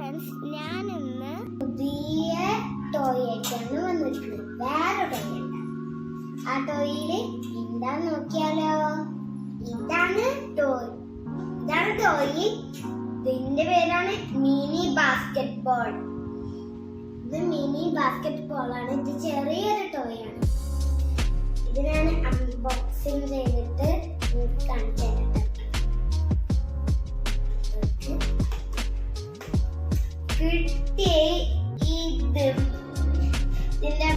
Friends, ഞാൻ ഇന്ന് പുതിയ ടോയ് ആയിട്ടാണ് വന്നിട്ടുള്ളത്. വേറെ ടോയ് അല്ല. ആ ടോയില് എന്താന്ന് നോക്കിയാലോ. ഇതാണ് ടോയ്. ഇതിന്റെ പേരാണ് മിനി ബാസ്കറ്റ് ബോൾ. ഇത് മിനി ബാസ്കറ്റ് ബോൾ ആണ്. ഇത് ചെറിയൊരു ടോയ് ആണ്. ഇതിനാണ് അൺബോക്സിംഗ് ചെയ്തിട്ട് കാണിച്ചു തരാം.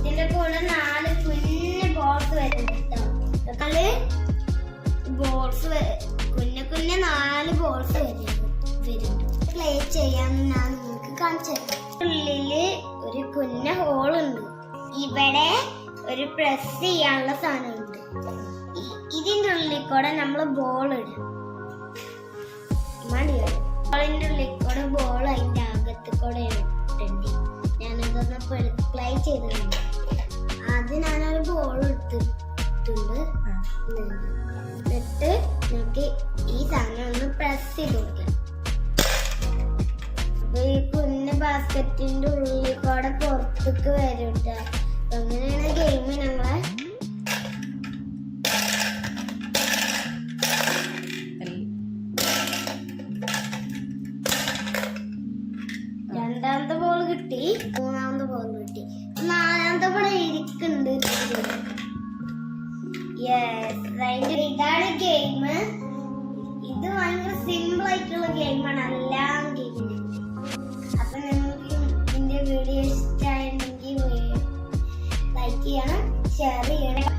ഇതിന്റെ കൂടെ 4 കുഞ്ഞു ബോൾസ് വരുന്നുണ്ട്. 4 ബോൾസ് വരുന്നുണ്ട്. പ്ലേ ചെയ്യാൻ ഞാൻ നിങ്ങൾക്ക് കാണിച്ചു തരാം. ഉള്ളില് ഒരു കുഞ്ഞു ഹോളുണ്ട്. ഇവിടെ ഒരു പ്രസ് ചെയ്യാനുള്ള സാധനമുണ്ട്. ഇതിന്റെ ഉള്ളിൽ കൂടെ നമ്മൾ ബോൾ ഇടും. ബോളിന്റെ ഉള്ളിൽ കൂടെ ബോൾ അതിന്റെ അകത്ത് കൂടെ ഇട്ടുണ്ട്. ഞാനതൊന്ന് പ്ലേ ചെയ്തിട്ടുണ്ട്. ആദ്യം ഞാനൊരു ബോൾ എടുത്തിട്ടുണ്ട്. എന്നിട്ട് നമുക്ക് ഈ സാധനം ഒന്ന് പ്രസ് ചെയ്ത് കൊടുക്കാം. അപ്പൊ ഈ കുഞ്ഞ് ബാസ്കറ്റിന്റെ ഉള്ളിൽ കൂടെ പുറത്തേക്ക് വരും. അങ്ങനെയാണ് ഗെയിം. ഞങ്ങളെ രണ്ടാമത്തെ ബോൾ കിട്ടി, മൂന്നാമത്തെ ബോൾ കിട്ടി, നാലാമത്തെ ബോൾ ഇരിക്കുന്നുണ്ട്. ഇതാണ് ഗെയിം. ഇത് ഭയങ്കര സിമ്പിൾ ആയിട്ടുള്ള ഗെയിമാണ്. എല്ലാം ഗെയിമിന്. അപ്പൊ നിങ്ങൾക്ക് ഇതിന്റെ വീഡിയോ ഇഷ്ടമായിട്ടുണ്ടെങ്കിൽ ലൈക്ക് ചെയ്യണം, ഷെയർ ചെയ്യണം.